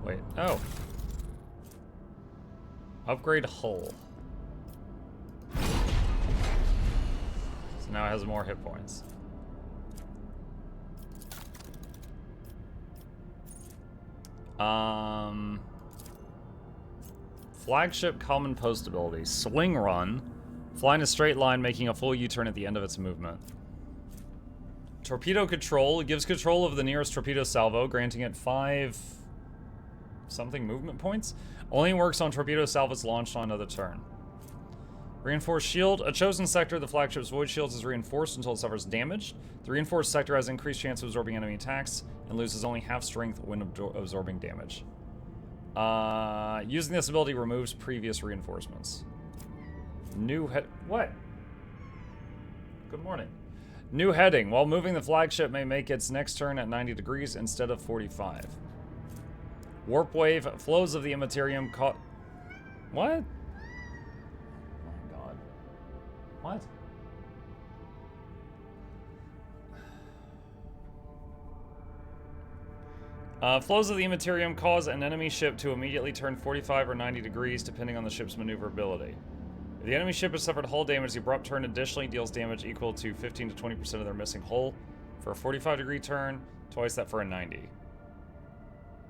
Wait, oh. Upgrade hull. So now it has more hit points. Flagship common post ability. Swing run. Fly in a straight line, making a full U-turn at the end of its movement. Torpedo control. It gives control of the nearest torpedo salvo, granting it 5... something movement points. Only works on torpedo salvos launched on another turn. Reinforced shield. A chosen sector of the flagship's void shields is reinforced until it suffers damage. The reinforced sector has increased chance of absorbing enemy attacks and loses only half strength when absorbing damage. Using this ability removes previous reinforcements. New head. What? Good morning. New heading. While moving, the flagship may make its next turn at 90 degrees instead of 45. Warp wave. Flows of the immaterium caught. What? Oh my god. What? Flows of the immaterium cause an enemy ship to immediately turn 45 or 90 degrees depending on the ship's maneuverability. If the enemy ship has suffered hull damage, the abrupt turn additionally deals damage equal to 15 to 20% of their missing hull for a 45 degree turn, twice that for a 90.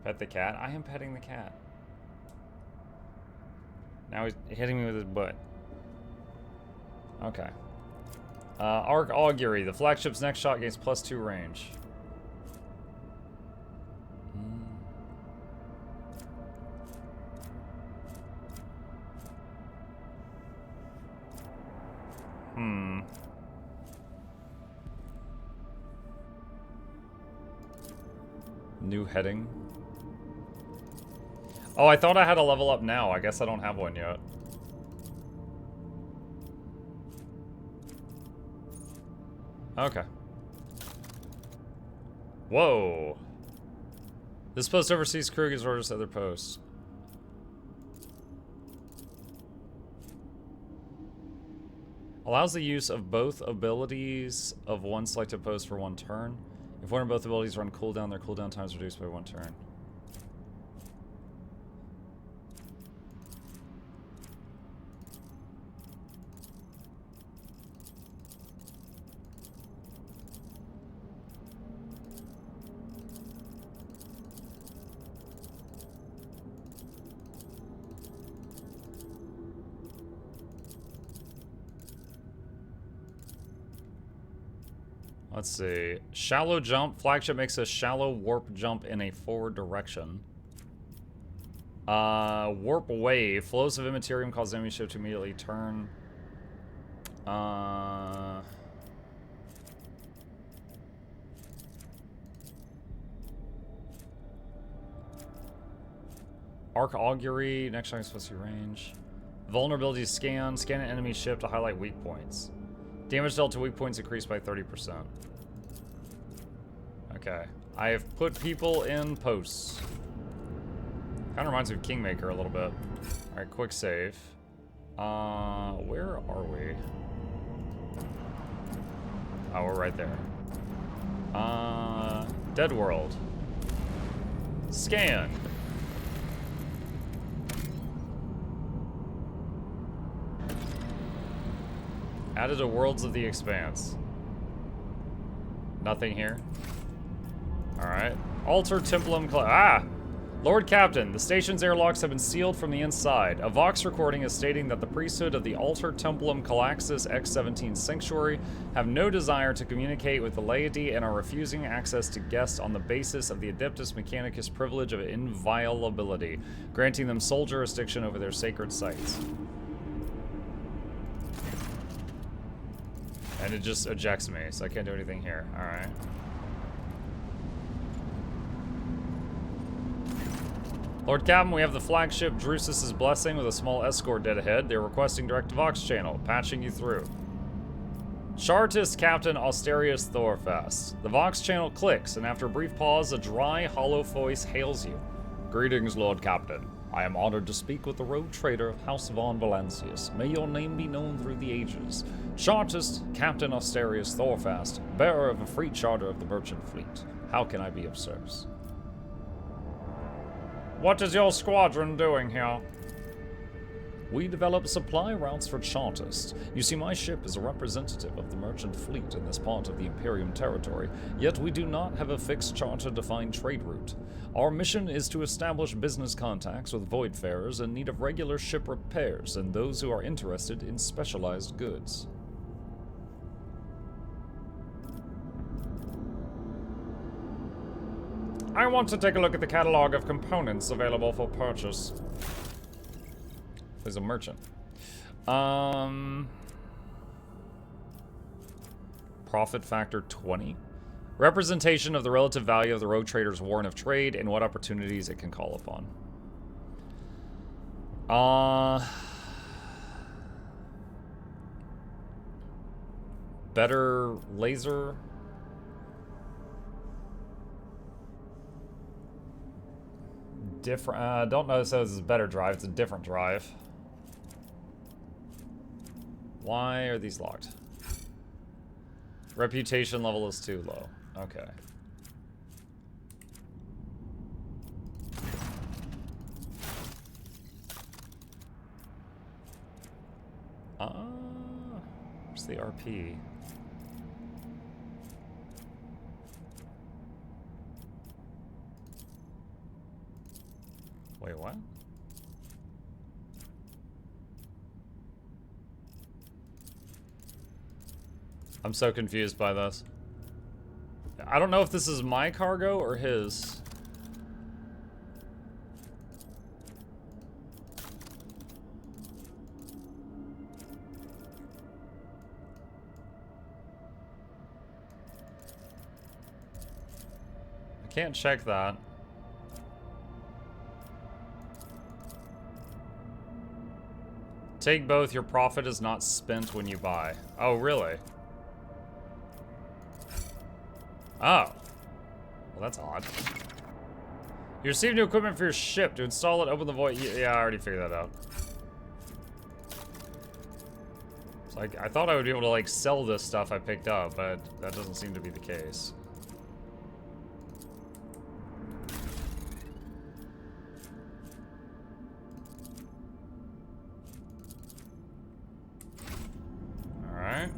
Pet the cat? I am petting the cat. Now he's hitting me with his butt. Okay. Arc Augury. The flagship's next shot gains +2 range. New heading. Oh, I thought I had a level up now. I guess I don't have one yet. Okay. Whoa. This post oversees crew gives orders to other posts. Allows the use of both abilities of one selected post for one turn. If one or both abilities run cooldown, their cooldown time is reduced by 1 turn. Let's see. Shallow jump. Flagship makes a shallow warp jump in a forward direction. Warp wave. Flows of immaterium cause enemy ship to immediately turn. Arc Augury. Next shot is supposed to be range. Vulnerability scan. Scan an enemy ship to highlight weak points. Damage dealt to weak points increased by 30%. Okay. I have put people in posts. Kind of reminds me of Kingmaker a little bit. Alright, quick save. Where are we? Oh, we're right there. Dead World. Scan. Added to Worlds of the Expanse. Nothing here. Alright. Alter Templum... Lord Captain, the station's airlocks have been sealed from the inside. A Vox recording is stating that the priesthood of the Alter Templum Calaxis X-17 Sanctuary have no desire to communicate with the laity and are refusing access to guests on the basis of the Adeptus Mechanicus privilege of inviolability, granting them sole jurisdiction over their sacred sites. And it just ejects me, so I can't do anything here. Alright. Lord Captain, we have the flagship Drusus's Blessing with a small escort dead ahead. They're requesting direct to Vox channel, patching you through. Chartist Captain Austerius Thorfast. The Vox channel clicks, and after a brief pause, a dry, hollow voice hails you. Greetings, Lord Captain. I am honored to speak with the rogue trader of House Von Valancius. May your name be known through the ages. Chartist Captain Austerius Thorfast, bearer of a free charter of the merchant fleet. How can I be of service? What is your squadron doing here? We develop supply routes for chartists. You see, my ship is a representative of the merchant fleet in this part of the Imperium territory, yet we do not have a fixed charter-defined trade route. Our mission is to establish business contacts with voidfarers in need of regular ship repairs and those who are interested in specialized goods. I want to take a look at the catalog of components available for purchase. There's a merchant. Profit factor 20. Representation of the relative value of the rogue trader's warrant of trade and what opportunities it can call upon. Better laser. Different. Don't know if this is a better drive. It's a different drive. Why are these locked? Reputation level is too low. Okay. Where's the RP? Wait, what? I'm so confused by this. I don't know if this is my cargo or his. I can't check that. Take both. Your profit is not spent when you buy. Oh, really? Oh. Well, that's odd. You receive new equipment for your ship. To install it, open the void. Yeah, I already figured that out. It's like, I thought I would be able to, like, sell this stuff I picked up, but that doesn't seem to be the case. Alright.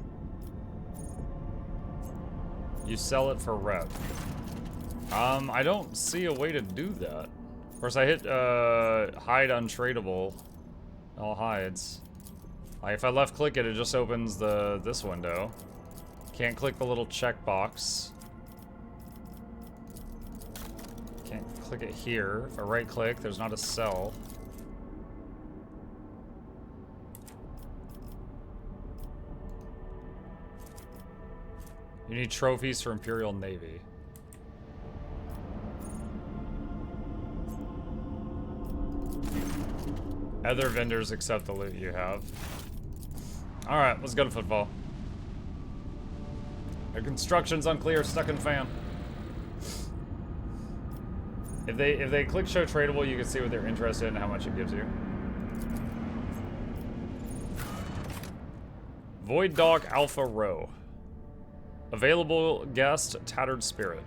You sell it for rep. I don't see a way to do that. Of course, I hit, hide untradeable. All hides. Like, if I left click it, it just opens this window. Can't click the little checkbox. Can't click it here. If I right click, there's not a cell. You need trophies for Imperial Navy. Other vendors accept the loot you have. Alright, let's go to football. The construction's unclear, stuck in fan. If they click show tradable, you can see what they're interested in and how much it gives you. Void Dog Alpha Row. Available guest, Tattered Spirit.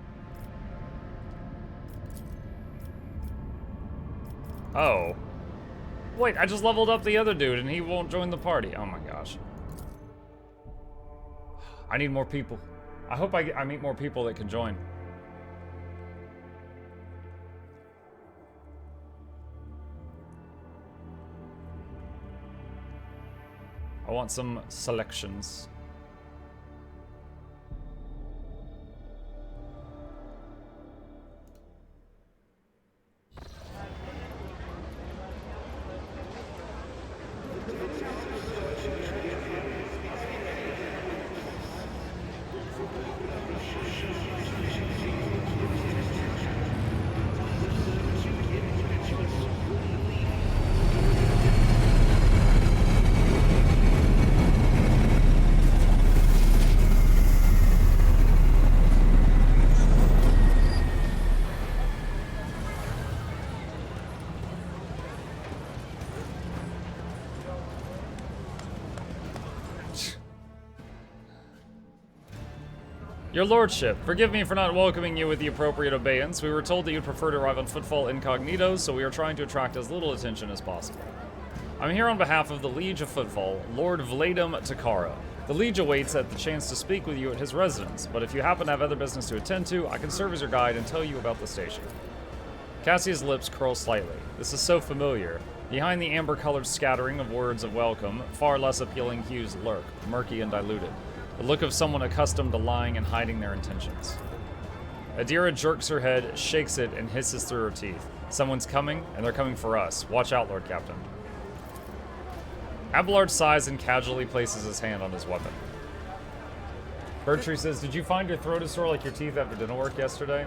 Oh. Wait, I just leveled up the other dude and he won't join the party. Oh my gosh. I need more people. I hope I meet more people that can join. I want some selections. Your lordship, forgive me for not welcoming you with the appropriate obeyance. We were told that you'd prefer to arrive on footfall incognito, so we are trying to attract as little attention as possible. I'm here on behalf of the Liege of Footfall, Lord Vladim Takara. The Liege awaits the chance to speak with you at his residence, but if you happen to have other business to attend to, I can serve as your guide and tell you about the station. Cassie's lips curl slightly. This is so familiar. Behind the amber-colored scattering of words of welcome, far less appealing hues lurk, murky and diluted. The look of someone accustomed to lying and hiding their intentions. Adira jerks her head, shakes it, and hisses through her teeth. Someone's coming, and they're coming for us. Watch out, Lord Captain. Abelard sighs and casually places his hand on his weapon. Bertree says, did you find your throat is sore like your teeth after dental work yesterday?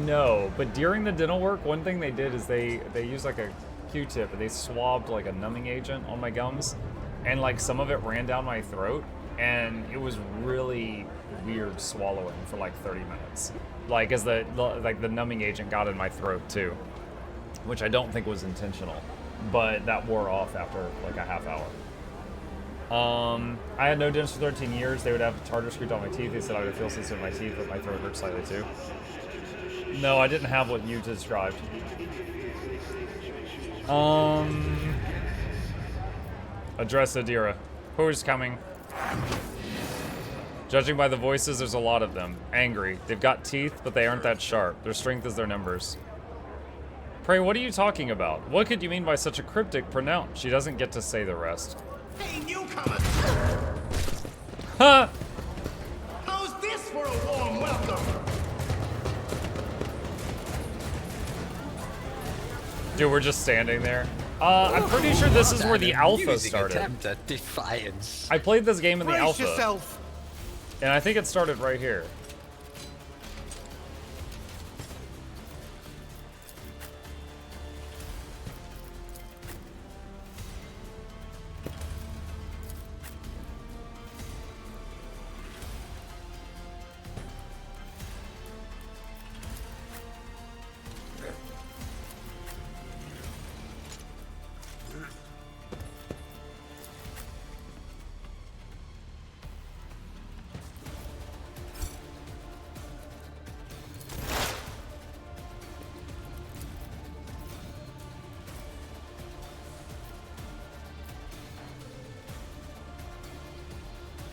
No, but during the dental work, one thing they did is they used like a Q-tip and they swabbed like a numbing agent on my gums, and like some of it ran down my throat, and it was really weird swallowing for like 30 minutes. Like as the numbing agent got in my throat too, which I don't think was intentional. But that wore off after like a half hour. I had no dentist for 13 years. They would have tartar screwed on my teeth. They said I would feel sensitive in my teeth, but my throat hurt slightly too. No, I didn't have what you described. Address Adira. Who is coming? Judging by the voices, there's a lot of them. Angry. They've got teeth, but they aren't that sharp. Their strength is their numbers. Pray, what are you talking about? What could you mean by such a cryptic pronoun? She doesn't get to say the rest. Hey, newcomers! Huh! How's this for a warm welcome? Dude, we're just standing there. I'm pretty sure this is where the alpha started. Attempt at defiance. I played this game in the Brace alpha, yourself. and I think it started right here.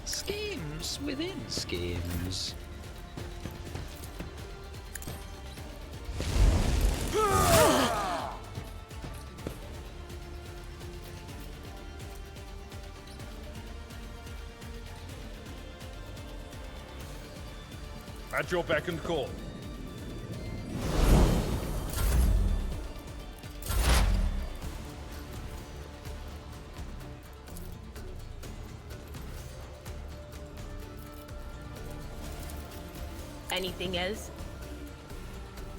Schemes within schemes. At your beck and call. Anything else?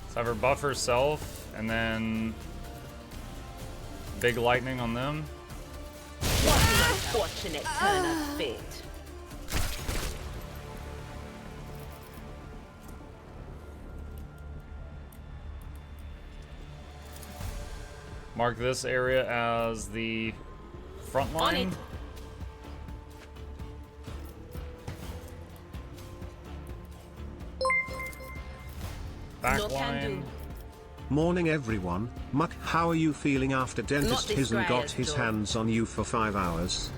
So have her buff herself, and then big lightning on them. What an unfortunate turn of fate. Mark this area as the front On line. it. Back No can line. do. Morning everyone. Muck, how are you feeling after dentist this hasn't guy got is his dull. hands on you for 5 hours?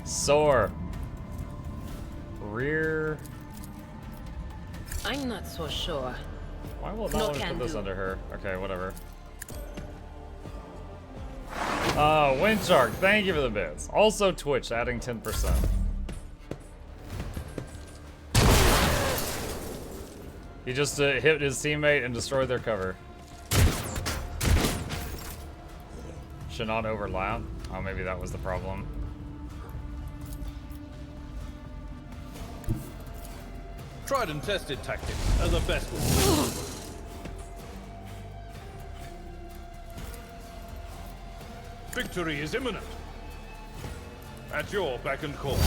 Sore. Rear. I'm not so sure. Why will it No not let me can put this do. under her? Okay, whatever. Windshark, thank you for the bits. Also Twitch, adding 10%. He just hit his teammate and destroyed their cover. Should not overlap. Oh, maybe that was the problem. Tried and tested tactics are the best ones. Victory is imminent. At your beck and call.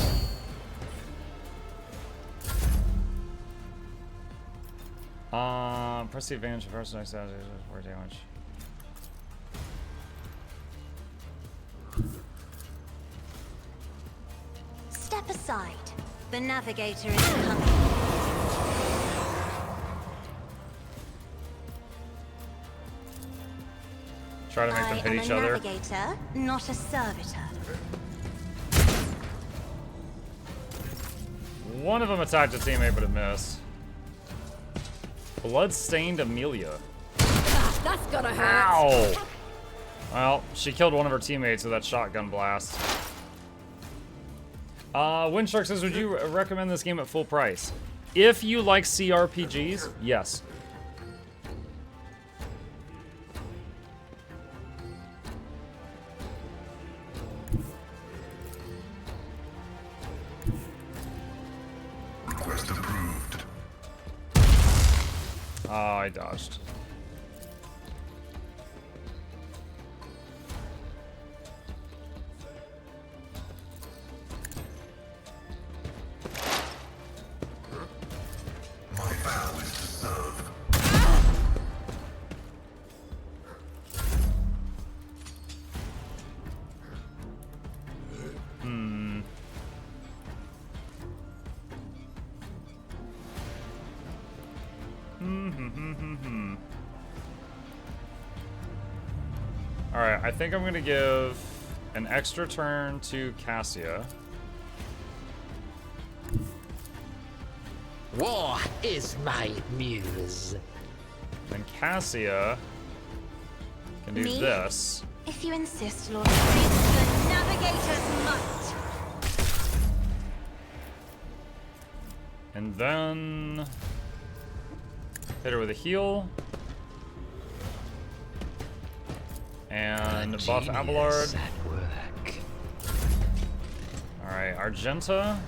Press the advantage of first next damage for damage. Step aside. The navigator is coming. Try to make them hit each other. I am a navigator, not a servitor. One of them attacked a teammate, but it missed. Blood-stained Amelia. That's gonna hurt. Ow! Well, she killed one of her teammates with that shotgun blast. Windshark says, would you recommend this game at full price? If you like CRPGs, yes. Request approved. Oh, I dodged. My vow is to serve. Alright, I think I'm gonna give an extra turn to Cassia. War is my muse. And Cassia can do Me? this. If you insist, Lord Priest, the navigator's might. And then hit her with a heal. And buff Abelard. Genius at work. Alright, Argenta.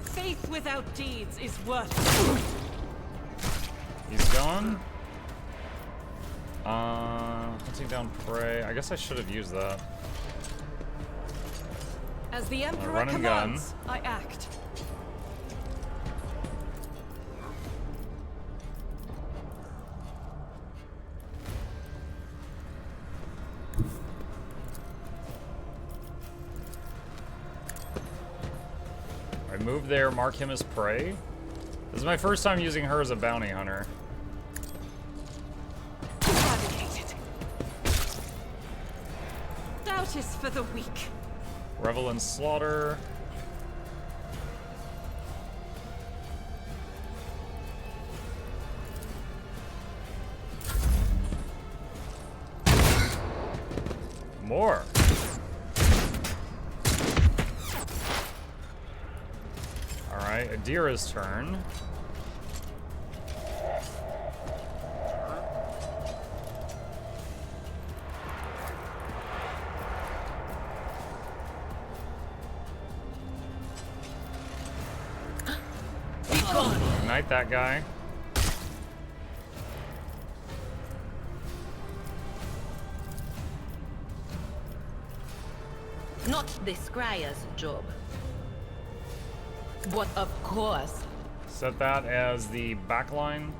Faith without deeds is worthless. He's gone. Hunting down prey. I guess I should have used that. As the Emperor run and gun. commands, I act. I move there, mark him as prey. This is my first time using her as a bounty hunter. Navigated. Doubt is for the weak. Revel in slaughter. More. Alright, Adira's turn. Ignite that guy. Not the Scryer's job. But of course. Set that as the back line.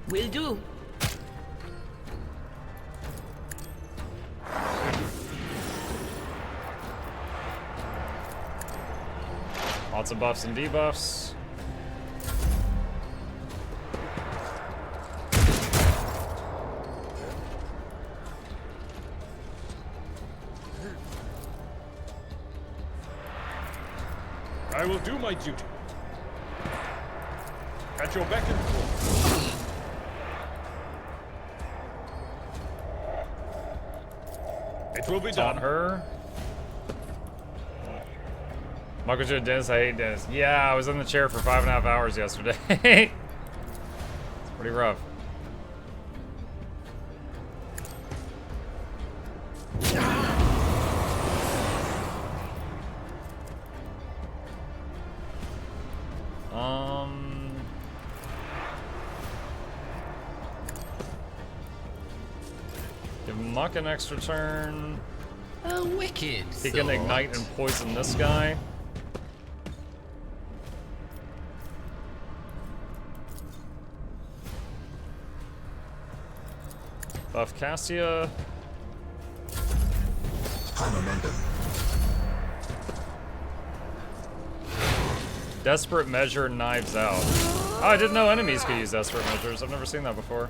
Will do. Lots of buffs and debuffs. I will do my duty. At your beck and call. It will be Taunt done. her. Michael J. Dennis, I hate Dennis. Yeah, I was in the chair for 5.5 hours yesterday. It's pretty rough. Give Muck an extra turn. A wicked He can thought. ignite and poison this guy. Buff Cassia. Desperate Measure Knives Out. Oh, I didn't know enemies could use Desperate Measures. I've never seen that before.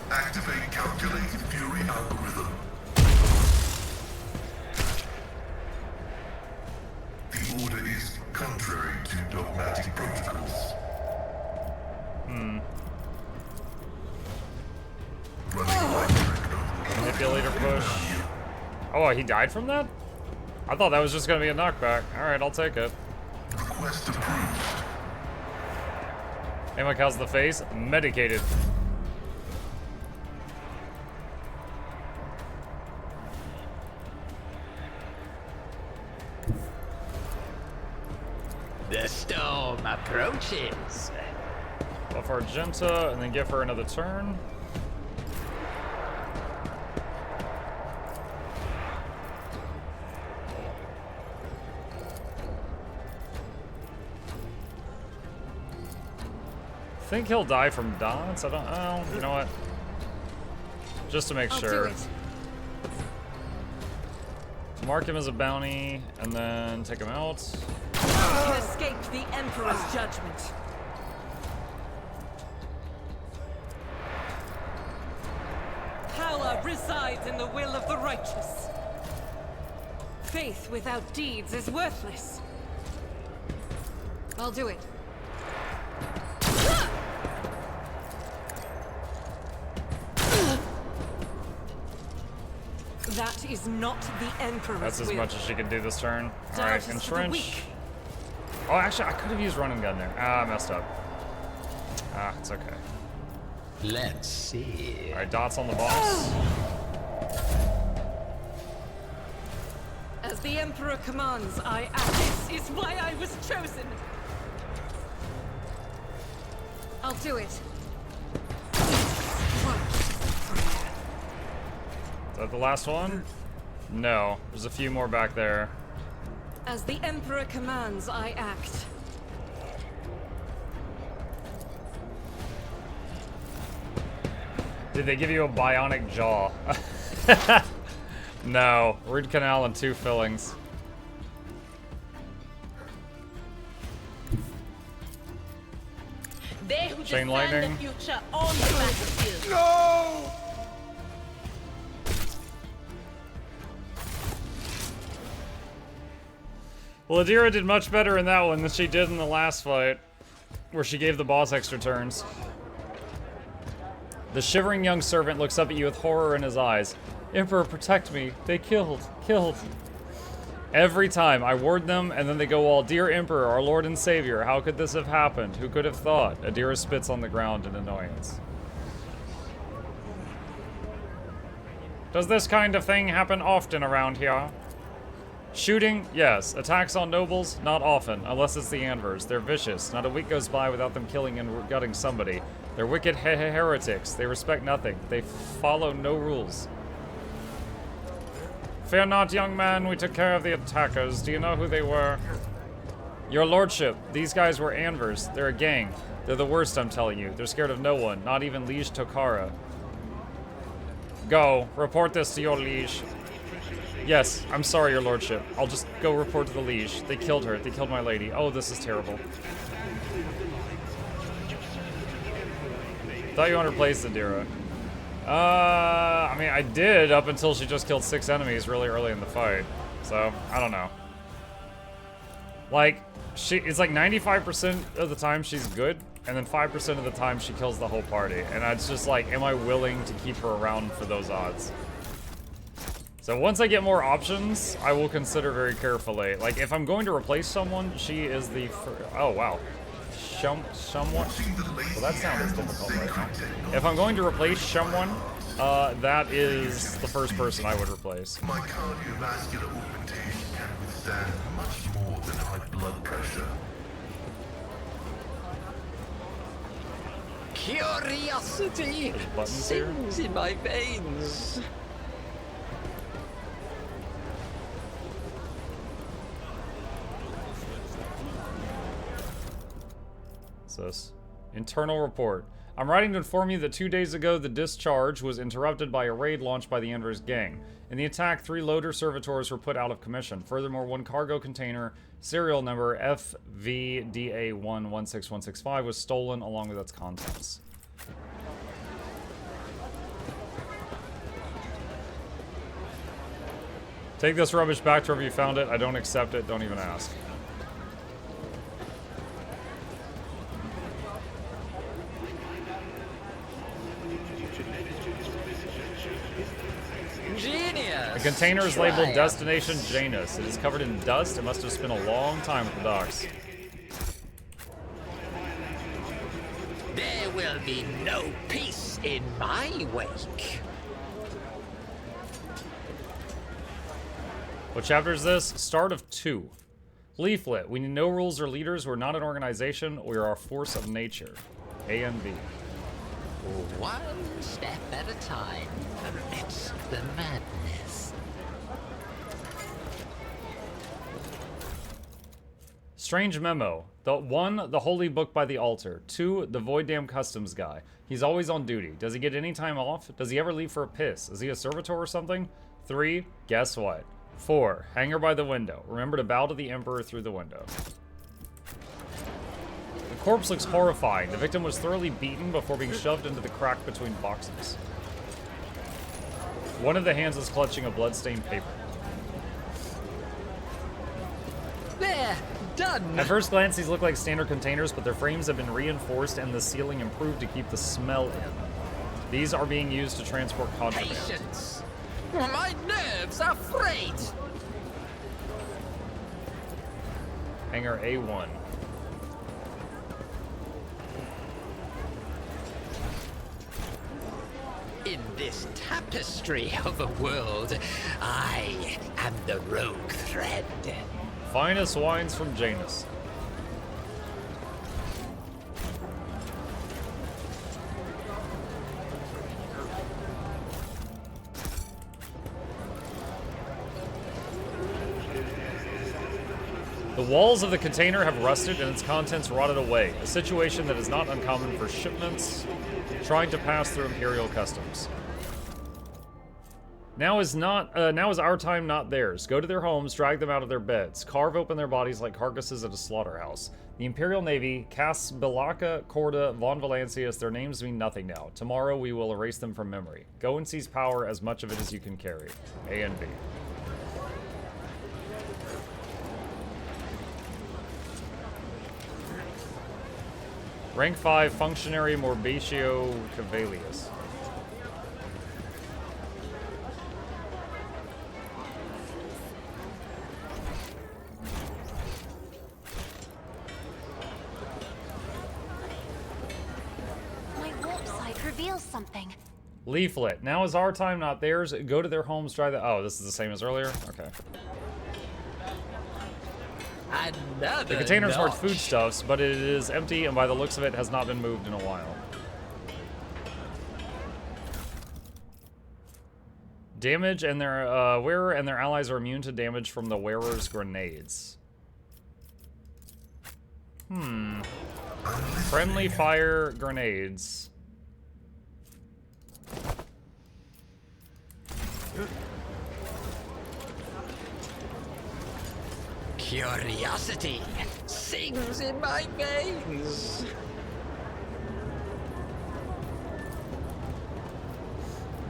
Activate calculated fury algorithm. The order is contrary to dogmatic protocols. Manipulator push. Oh, he died from that? I thought that was just gonna be a knockback. Alright, I'll take it. Request approved. Hey, Mike, how's the face? Medicated. The storm approaches. Buff Argenta, and then give her another turn. I think he'll die from dots. I don't know. You know what? Just to make sure. Do it. Mark him as a bounty, and then take him out. You escaped the Emperor's judgment. Power resides in the will of the righteous. Faith without deeds is worthless. I'll do it. That is not the Emperor's That's as will. much as she can do this turn. Doubt Alright, is for the entrench. weak. Oh, actually, I could have used run and gun there. Ah, I messed up. Ah, it's okay. Let's see. Alright, dots on the boss. As the Emperor commands, I act. This is why I was chosen. I'll do it. Is that the last one? No, there's a few more back there. As the Emperor commands, I act. Did they give you a bionic jaw? No, root canal and 2 fillings. They who Chain design lightning. the future on the battlefield. Well, Adira did much better in that one than she did in the last fight, where she gave the boss extra turns. The shivering young servant looks up at you with horror in his eyes. Emperor, protect me. They killed. Every time, I ward them, and then they go all, Dear Emperor, our Lord and Savior, how could this have happened? Who could have thought? Adira spits on the ground in annoyance. Does this kind of thing happen often around here? Shooting? Yes. Attacks on nobles? Not often, unless it's the Anvers. They're vicious. Not a week goes by without them killing and gutting somebody. They're wicked heretics. They respect nothing. They follow no rules. Fear not, young man. We took care of the attackers. Do you know who they were? Your lordship, these guys were Anvers. They're a gang. They're the worst, I'm telling you. They're scared of no one, not even Liege Tokara. Go. Report this to your liege. Yes, I'm sorry, your lordship. I'll just go report to the liege. They killed her. They killed my lady. Oh, this is terrible. Thought you underplaced Adira. I mean, I did up until she just killed 6 enemies really early in the fight. So, I don't know. Like, it's like 95% of the time she's good, and then 5% of the time she kills the whole party. And it's just like, am I willing to keep her around for those odds? So once I get more options, I will consider very carefully. Like, if I'm going to replace someone, she is the oh, wow. Someone? Well, that sounded difficult right now. If I'm going to replace someone, that is the first person I would replace. My cardiovascular augmentation can withstand much more than high blood pressure. Curiosity buttons here? sings in my veins. What's this? Internal report. I'm writing to inform you that 2 days ago the discharge was interrupted by a raid launched by the Ender's gang. In the attack, 3 loader servitors were put out of commission. Furthermore, 1 cargo container, serial number FVDA116165, was stolen along with its contents. Take this rubbish back to wherever you found it. I don't accept it. Don't even ask. Genius! The container is labeled Triumph. Destination Janus. It is covered in dust. It must have spent a long time at the docks. There will be no peace in my wake. What chapter is this? Start of 2. Leaflet. We need no rules or leaders. We're not an organization. We are a force of nature. A and B. One step at a time amidst the madness. Strange memo. The Holy Book by the Altar. 2, the Void Dam Customs guy. He's always on duty. Does he get any time off? Does he ever leave for a piss? Is he a servitor or something? 3, guess what? 4, hanger by the window. Remember to bow to the Emperor through the window. The corpse looks horrifying. The victim was thoroughly beaten before being shoved into the crack between boxes. One of the hands is clutching a bloodstained paper. There, done. At first glance, these look like standard containers, but their frames have been reinforced and the ceiling improved to keep the smell in. These are being used to transport contraband. Patience. My nerves are frayed. Hanger A1. In this tapestry of a world, I am the rogue thread. Finest wines from Janus. The walls of the container have rusted and its contents rotted away, a situation that is not uncommon for shipments trying to pass through Imperial customs. Now is our time, not theirs. Go to their homes, drag them out of their beds, carve open their bodies like carcasses at a slaughterhouse. The Imperial Navy casts Belaka, Corda, Von Valancius. Their names mean nothing now. Tomorrow we will erase them from memory. Go and seize power, as much of it as you can carry. A and B. Rank 5, Functionary Morbatio Cavalius. My warp site reveals something. Leaflet. Now is our time, not theirs. Go to their homes, try the... Oh, this is the same as earlier? Okay. Another The container's marked notch. foodstuffs, but it is empty and by the looks of it has not been moved in a while. Damage and their wearer and their allies are immune to damage from the wearer's grenades. Friendly fire grenades. Curiosity sings in my veins.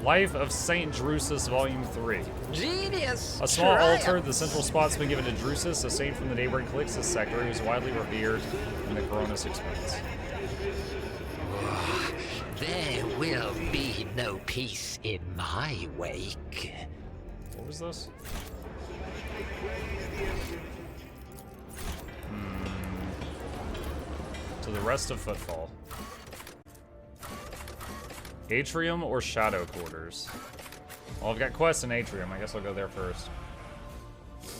Life of Saint Drusus, Volume 3. Genius. A small altar, triumph. the central spot's been given to Drusus, a saint from the neighboring Calixtus sector, who's widely revered in the Coronis expanse. There will be no peace in my wake. What was this? To the rest of Footfall. Atrium or Shadow Quarters? Well, I've got quests in Atrium. I guess I'll go there first.